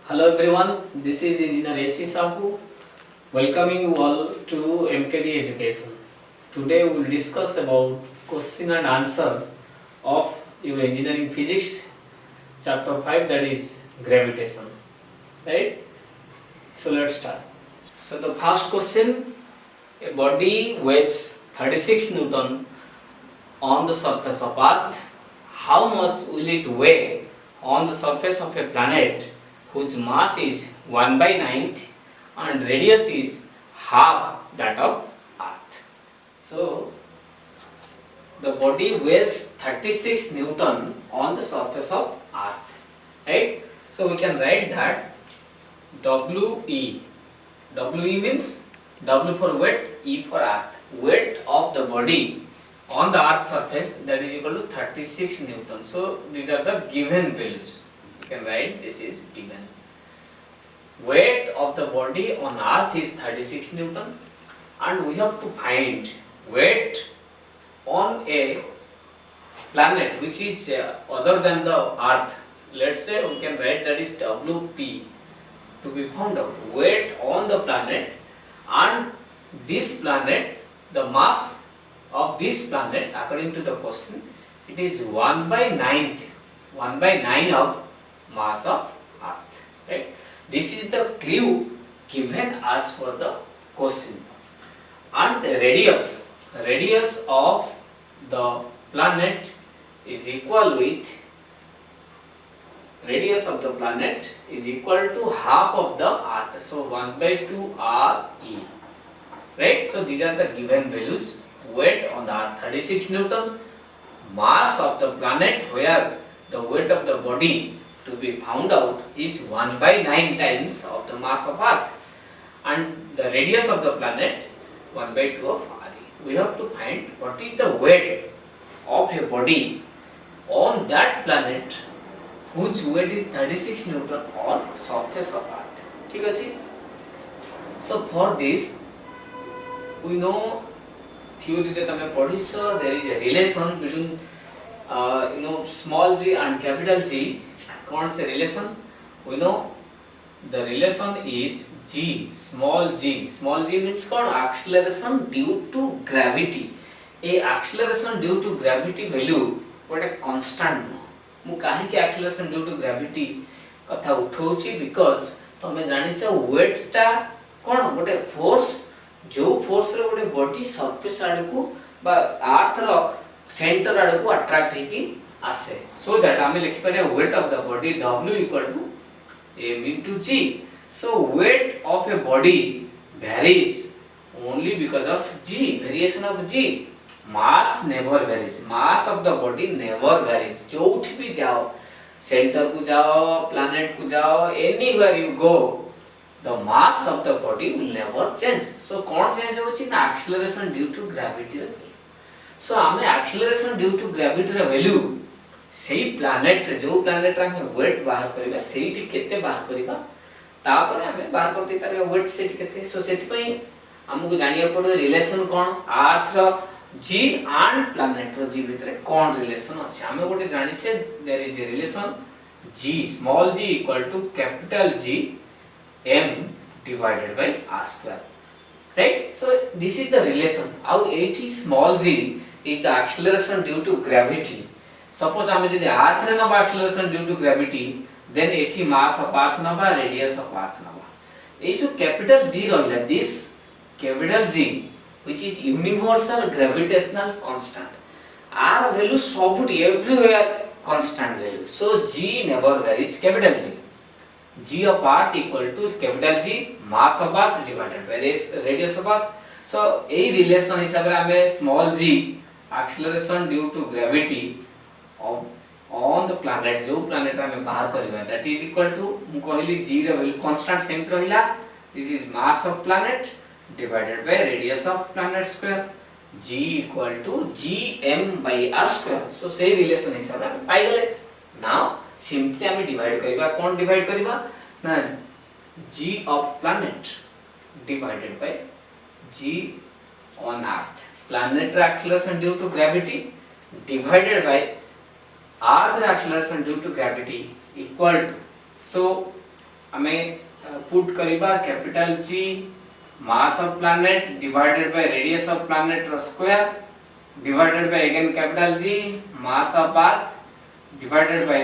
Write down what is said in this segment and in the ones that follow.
Hello everyone, this is Engineer AC Sahu welcoming you all to MKD Education. Today we will discuss about question and answer of your engineering physics chapter 5, that is gravitation. Right? So let's start. So the first question, a body weighs 36 Newton on the surface of Earth. How much will it weigh on the surface of a planet whose mass is 1 by 9th and radius is half that of Earth? So the body weighs 36 Newton on the surface of Earth, right? So we can write that WE. WE means W for weight, E for earth. Weight of the body on the earth surface, that is equal to 36 Newton. So these are the given values. You can write this is given. Weight of the body on earth is 36 Newton and we have to find weight on a planet which is other than the earth. Let's say we can write that is WP to be found out. Weight on the planet, and this planet, the mass of this planet according to the question, it is 1 by 9th, 1 by 9 of mass of earth, right? This is the clue given as for the question. And radius of the planet is equal with half of the earth, so 1 by 2 RE, right? So these are the given values. Weight on the earth 36 Newton, mass of the planet where the weight of the body to be found out is 1 by 9 times of the mass of earth, and the radius of the planet 1 by 2 of RE. We have to find what is the weight of a body on that planet whose weight is 36 Newton on surface of earth. ठीक है? So for this we know theory रे तमे पढ़िछ, there is a relation between small g and capital G. कौन से relation? We know the relation is g, small g. Small g means कौन? Acceleration due to gravity. A acceleration due to gravity value गोटे constant no. मु काहे कि acceleration due to gravity कथा उठौछि because तमे जानिछ weight टा कोन गोटे force, जो force रे गोटे body surface आडकू बा अर्थ रो सेंटर आडकू अट्रैक्ट हेकी आसे, so that आमे लिखि पारे weight of the body W equal to m into g. So weight of a body varies only because of g, variation of g. Mass never varies. Mass of the body never varies. जोठी भी जाओ, center को जाओ, planet को जाओ, anywhere you go, the mass of the body will never change. So कौन change होची ना? Acceleration due to gravity रे value. So आमे acceleration due to gravity रे value सेही planet रे, जो planet रे आमे weight बाहर करिबा, सेहीटी केते बाहर करिबा, तापरे आमे बाहर करते पारिबा weight सेठी केते. So सेठी पई हमकु जानिया पड़ो relation कौन अर्थ रो G and planet row G भितरे कौन relation अछि. हमें गोटे जानिछे there is a relation G, small g equal to capital G m divided by r square, right? So this is the relation. Now 80 small g is the acceleration due to gravity. Suppose हमें जदि earth रे नबा acceleration due to gravity, then 80 mass of earth नबा, radius of earth नबा. ए जो capital G रहिला, this capital G which is universal gravitational constant, r value सबुटी everywhere constant value. So g never varies, capital G. G of earth equal to capital G mass of earth divided by radius of earth. So a relation हिसाब रे हमें small g acceleration due to gravity on the planet, जो planet हमें बाहर करिबा, that is equal to मु कहली g रे value constant सेम रहिला. This is mass of planet divided by radius of planet square, g equal to gm by r square. So say relation हिसाब रे पाई गले. Now simply हमें divide करिबा, कोन divide करिबा ना g of planet divided by g on earth. Planet acceleration due to gravity divided by earth acceleration due to gravity equal to, so हमें put करिबा capital G mass of planet divided by radius of planet ro square divided by again capital G mass of earth divided by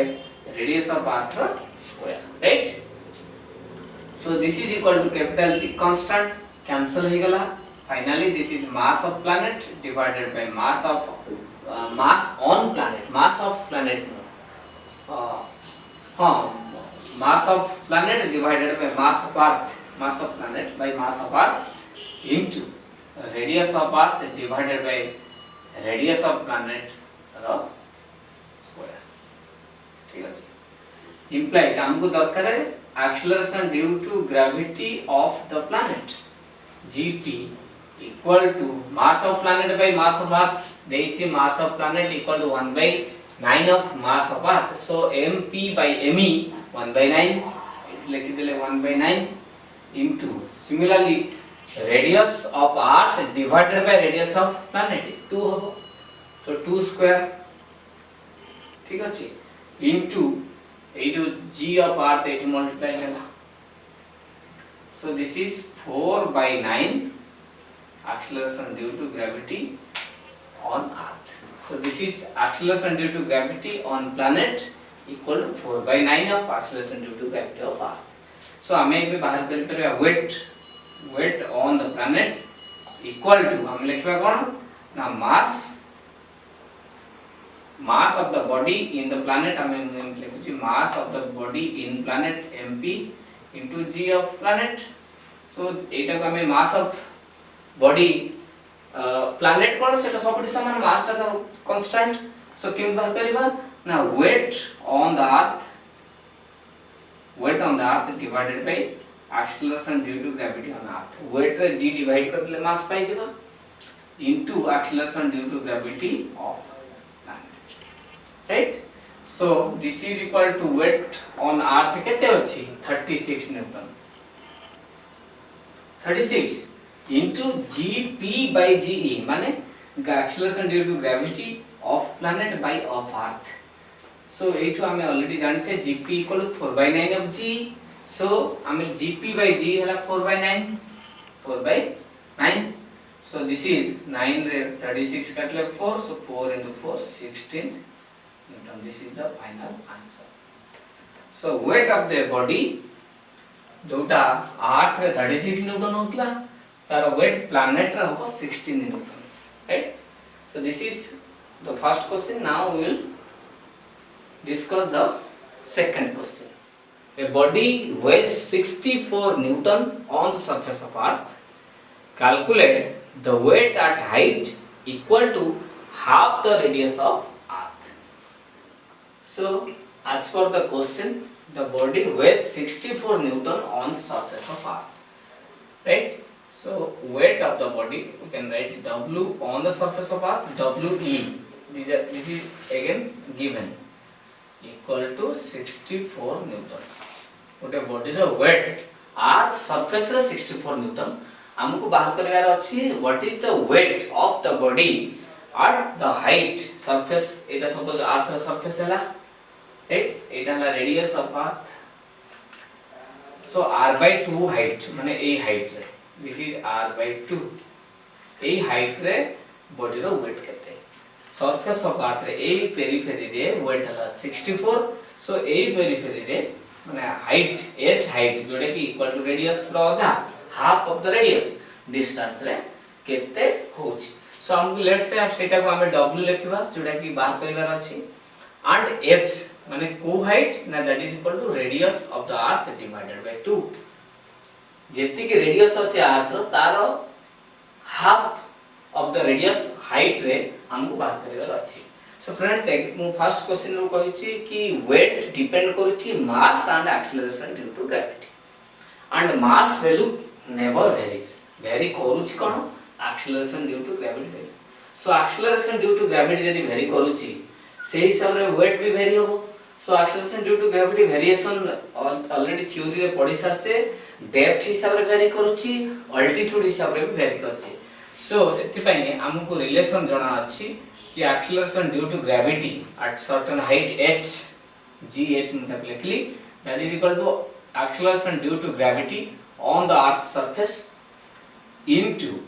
radius of earth ro square, right? So this is equal to capital G constant cancel हो गला. Finally this is mass of planet divided by mass of mass on planet, mass of planet mass of planet divided by mass of earth, mass of planet by mass of earth into radius of earth divided by radius of planet row square. ठीक है. Implies हमको दरकार है acceleration due to gravity of the planet Gp equal to mass of planet by mass of earth. देइछि mass of planet equal to 1 by 9 of mass of earth. So mp by me 1 by 9 लिखि देले 1 by 9 into similarly radius of earth divided by radius of planet 2 हो. So 2 square. ठीक अछि into ये जो g of earth it multiply है. So this is 4 by 9 acceleration due to gravity on earth. So this is acceleration due to gravity on planet equal to 4 by 9 of acceleration due to gravity of earth. So हमें ये बाहर कर लिया weight on the planet equal to हम लिखवा कौन ना mass of the body in the planet हमें लिखुची mass of the body in planet mp into g of planet. So एटा को हमें mass of body planet कौन से तो सब समान mass ता तो constant. So क्यों बाहर करिबा ना weight on the earth divided by acceleration due to gravity on earth. Weight रे g divide कर ले mass पाई जेबा into acceleration due to gravity of right. So this is equal to weight on earth केते अछि 36 Newton 36 into gp by ge माने acceleration due to gravity of planet by of earth. So एठो हमें already जानि छे gp equal to 4 by 9 of g. So हमें gp by g हला 4 by 9. So this is 9 रे 36 काटले 4. So 4 into 4 16 Newton. This is the final answer. So weight of the body जोटा earth रे 36 Newton होतला तार weight planet रे होबो 16 Newton, right? So this is the first question. Now we will discuss the second question. A body weighs 64 newton on the surface of earth. Calculate the weight at height equal to half the radius of earth. So as per the question, the body weighs 64 newton on the surface of earth, right? So weight of the body we can write W on the surface of earth, WE. This is again given equal to 64 newton. गोटे body रो wait earth surface रे 64 Newton. हमको बाहर करबार अछि what is the weight of the body at the height surface. Etah suppose earth row surface हैला, right? एटा हला radius of earth. So r/2 height माने ए height रे this is r/2 A height रे body रो wait केते surface of अर्थ रे ए periphery रे wait हला 64. सो ए periphery रे माने हाइट h हाइट जोडे की इक्वल टू रेडियस रो आधा half of the radius distance रे केते होछि. सो हम लेट्स से आप सेटा को हमें w लिखबा जोडा की बात करिवार अछि एंड h माने को हाइट ना that is equal to radius of the earth divided by 2. जेति के रेडियस अछि अर्थ रो तारो half of the radius height रे हमको बात करिवार अछि. So friends, मु फर्स्ट क्वेश्चन रो कहि छी कि weight डिपेंड करू छी mass and acceleration due to gravity and mass value never varies. vary करू छी कोन acceleration due to gravity. So acceleration due to gravity जदी vary करू छी से हिसाब रे weight भी vary होबो. So acceleration due to gravity variation already theory रे पढी सरचे depth हिसाब रे vary करू छी altitude हिसाब रे भी vary करू छी. So सेति पई हमको रिलेशन जणा अछि कि acceleration due to gravity at certain height h g h मतलब लिखली that is equal to acceleration due to gravity on the earth surface into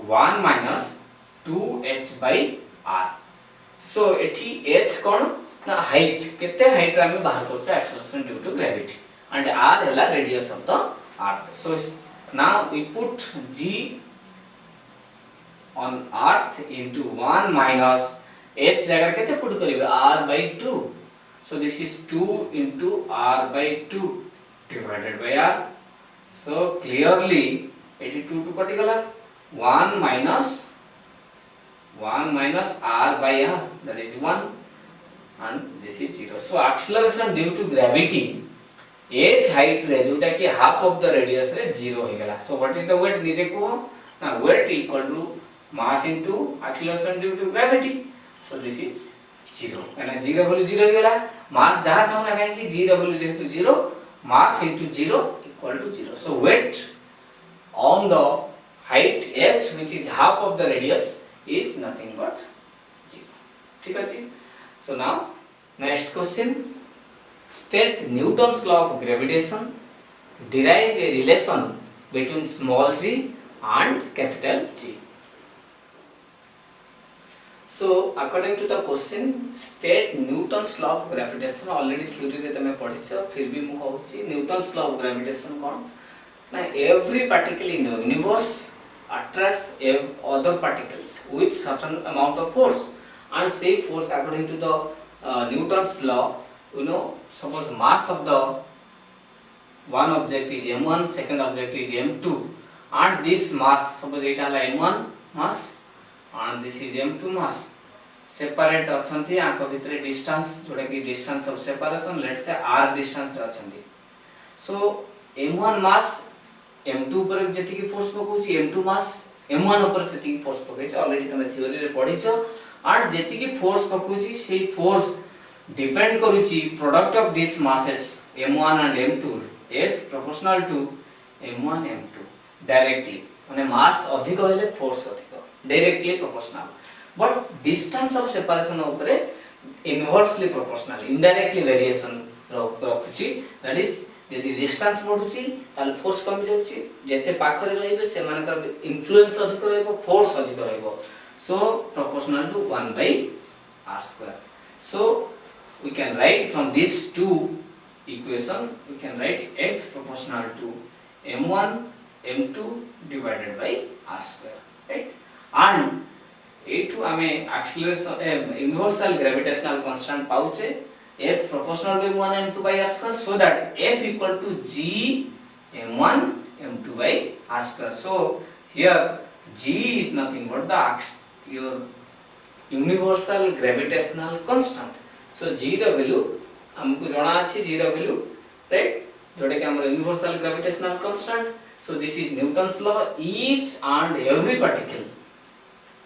1 minus 2h by r. so एठी h कोन ना हाइट केते height रे हम बाहर करछ acceleration due to gravity and r हला radius of the earth. so now we put g on earth into 1 minus h जगह केते पुट करिवे r by 2. so this is 2 into r by 2 divided by r. so clearly 82 to कटि गला 1 minus r by r, that is 1 and this is 0. so acceleration due to gravity h height रे जोटा कि half of the radius रे 0 हो गला. so what is the weight निजे को ना weight equal to mass into acceleration due to gravity. so this is 0 एना 0 वैल्यू 0 हो गला. mass जहां था ना काहे कि 0 वैल्यू जेहेतु 0 mass into 0 equal to 0. so weight on the height h which is half of the radius is nothing but 0. ठीक अछि. so now next question, state Newton's law of gravitation, derive a relation between small g and capital G. so according to the question, state Newton's law of gravitation. already theory रे तमे पढिछ, फिर भी मु कहूची Newton's law of gravitation कोन ना every particle in the universe attracts other particles with certain amount of force, and say force according to the Newton's law, you know, suppose mass of the one object is m1, second object is m2, and this mass suppose eta hala m1 mass and this is m2 mass, separate अछंती आको भितरे distance जोटा कि distance of separation let's say r distance अछंती. so m1 mass m2 पर जति की force पकोची, m2 मास m1 ऊपर सेति की फोर्स पकोची. ऑलरेडी तमे थ्योरी रे पढिछ. और जति की फोर्स पकोची से फोर्स डिपेंड करूची product of this masses m1 and m2 f proportional to m1 m2 directly माने मास अधिक होले फोर्स अधिक directly proportional. But distance of separation ऊपर इनवर्सली प्रोपोर्शनल इनडायरेक्टली वेरिएशन रखुची. दैट इज यदि डिस्टेंस बढ़ुची ताल फोर्स कम जाउची, जेते पाखरे रहिबे से मानकर इन्फ्लुएंस अधिक रहइबो, फोर्स अधिक रहइबो. सो proportional to 1 by r square. so we can write from these two equation, we can write f proportional to m1 m2 divided by r square, right? and a2 हमें acceleration universal gravitational constant पाउचे f proportional to m1 m2 by r square, so that f equal to g m1 m2 by r square. so here g is nothing but the your universal gravitational constant. so g the value हमको जाना अछि g the value, right, जोटा कि हमर universal gravitational constant. so this is Newton's law. each and every particle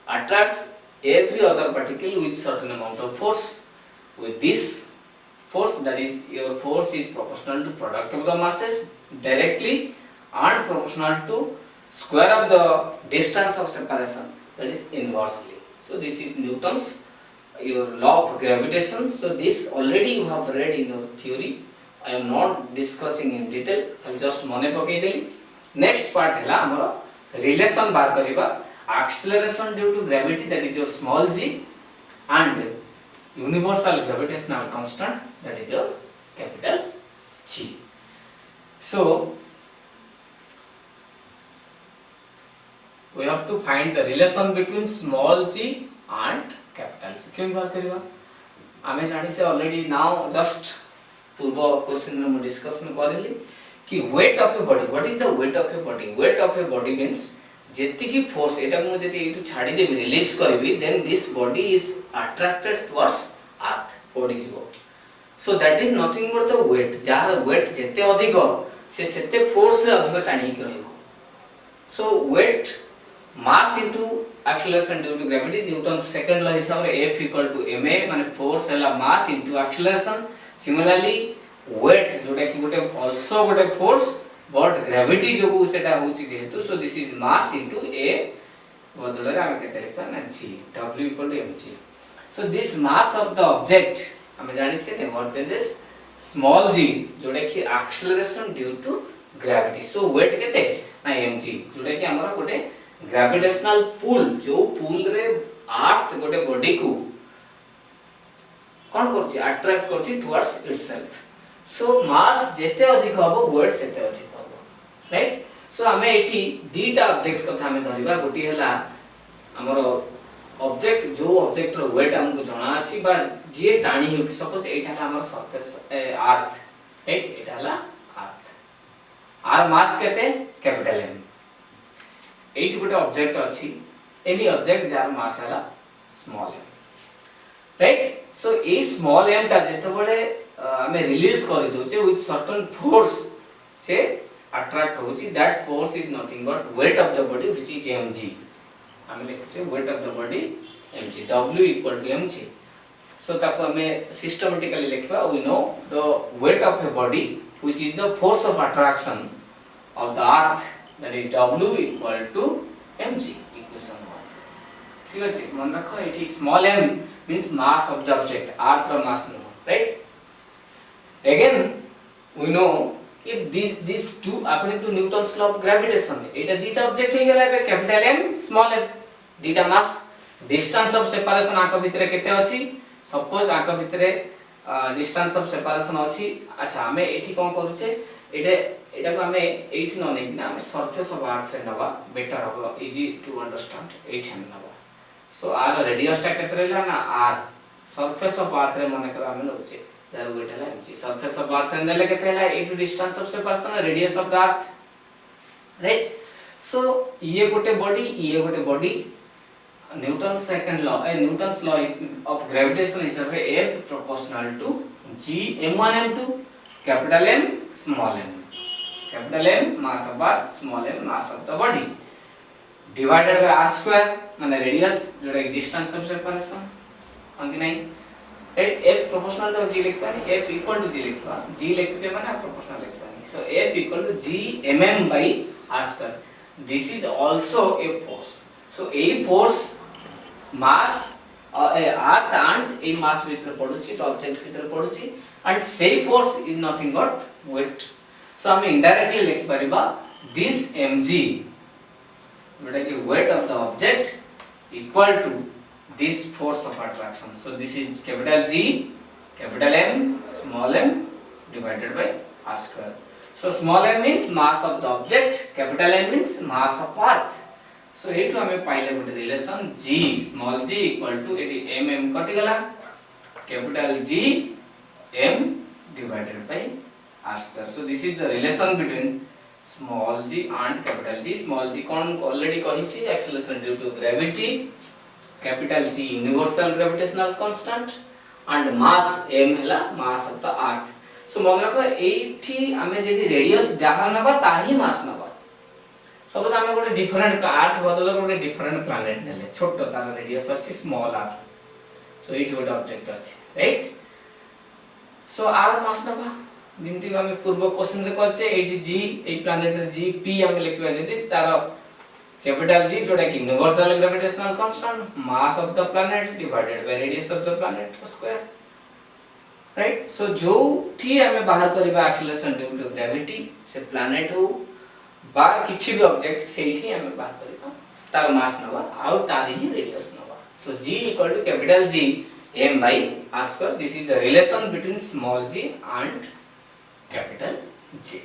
attracts every other particle with certain amount of force. with this force, that is your force is proportional to product of the masses directly and proportional to square of the distance of separation, that is inversely. so this is Newton's your law of gravitation. so this already you have read in your theory. I am not discussing in detail, I will just mane pakai deli. next part hela amara relation bar kariba acceleration due to gravity, that is your small g, and universal gravitational constant, that is your capital G. so we have to find the relation between small g and capital G. क्यों बात करिबा आमे जानि से already now just पूर्व question में discussion करली कि weight of a body, what is the weight of a body? weight of a body means जेति की फोर्स एटा मु जेति एटु छाडी देबी रिलीज करबी, then this body is attracted towards earth पड़ी जीवो. so that is nothing but the weight. Jar weight जेते अधिक से सेते फोर्स रे अधिक टाणी करइबो. so weight mass into acceleration due to gravity, Newton's second law हिसाब रे F equal to ma माने फोर्स हैला mass into acceleration. similarly weight जोटा कि गोटे also गोटे फोर्स but gravity जो सेटा होची जेहेतु, so this is mass into a बदल रे हम केते लिखबा ना g, W equal to mg. so this mass of the object हम जानि छै never changes स्मॉल g जोटा कि acceleration due to gravity. So weight केते ना mg जोटा कि हमरा गोटे ग्रेविटेशनल पुल, जो पुल रे अर्थ गोटे बॉडी को कोन करछि अट्रैक्ट करछि टुवर्ड्स इटसेल्फ। सो मास जेते अधिक हबो वेट सेते अधिक हबो, राइट। सो हमें एठी दीटा ऑब्जेक्ट कथा हमें धरिबा, गोटी हला हमर ऑब्जेक्ट, जो ऑब्जेक्ट रो वेट हमको जणा अछि बा जे टाणी हो, सपोज एटा हला हमर सरफेस अर्थ, राइट, एटा हला अर्थ। आर मास केते कैपिटल M। एठी गोटे ऑब्जेक्ट अछि, एनी ऑब्जेक्ट जार मास हला small m, right. So a small m ता जेते बळे हमें रिलीज करि दोचे विथ सर्टेन फोर्स से अट्रैक्ट होची, that force is nothing but weight of the body which is mg। हमें लिखछे weight of the body mg, w equal to mg। So ताको हमें सिस्टमैटिकली लिखबा, we know the weight of a body which is the force of attraction of the earth, that is w equal to mg, equation 1। ठीक अछि, मन रखो एठी small m means mass of the object, earth रो mass नो, right. Again we know if these two according to Newton's law of gravitation, Etah दीटा object हे गेला बे कैपिटल M स्मॉल m, दीटा मास। डिस्टेंस ऑफ सेपरेशन आक भितरे केते अछि, सपोज आक भितरे डिस्टेंस ऑफ सेपरेशन अछि। अच्छा हमें एठी कोन करूचे, एटा को हमें एठी न नै ना हमें सरफेस ऑफ अर्थ रे नबा, बेटर हो इजी टू अंडरस्टैंड, एठी हम नबा। सो आर रेडियस ता केते रहला ना r, सरफेस ऑफ अर्थ रे माने करा हमें नउचे जार वेट हला mg। सरफेस ऑफ अर्थ नेले केते हला a to distance of separation radius of the earth, right. So ये गोटे body Newton second law, Newton's law of gravitation is F proportional to g m1 m2 capital M small m, capital M mass of earth, small m mass of the body, divided by r square माने radius जोटा distance of separation अंक नहीं, right. F proportional to g लिखबानी, F equal to g लिखबा, g लिखजे माने proportional लिखबानी। So F equal to g mm by r square, this is also a force. So a force mass earth and a mass भीतर पडुची, तो object भीतर पडुची, एंड से force is nothing but weight. So हम indirectly लिख परिबा this mg जोटा कि weight of the object equal to this force of attraction. So this is capital G, capital M, small m divided by r square. So small m means mass of the object, capital M means mass of earth. So ये तो हमें पाइले गोटे relation G small g equal to eighty m कटि गला, capital G m divided by r square. So this is the relation between small g and capital G. Small g कौन already कहि छी, acceleration due to gravity, capital G universal gravitational constant and mass m हला मास of the अर्थ। सो मन रखो एठी हमें जदी radius जहां नबा ताही मास नबा। सपोज हमें गोटे डिफरेंट अर्थ बदल गोटे डिफरेंट प्लैनेट नेले, छोटो तार रेडियस अछि स्मॉल r। सो एठी गोटे ऑब्जेक्ट अछि, राइट। सो r मास नबा, जिमति हमें पूर्व क्वेश्चन रे करछे, एठी g ए प्लैनेट रे g p हम लिखबा जदी तार कैपिटल G जोटा कि universal gravitational constant, mass of the planet divided by radius of the planet square, right. So जो थी हमें बाहर करबा एक्सेलरेशन ड्यू टू ग्रेविटी, से प्लैनेट हो बा किछि भी ऑब्जेक्ट सेठी हमें बाहर करबा तार मास नबा आ तार ही रेडियस नबा। So G equal to capital G m by r square, this is the relation between small g and capital G।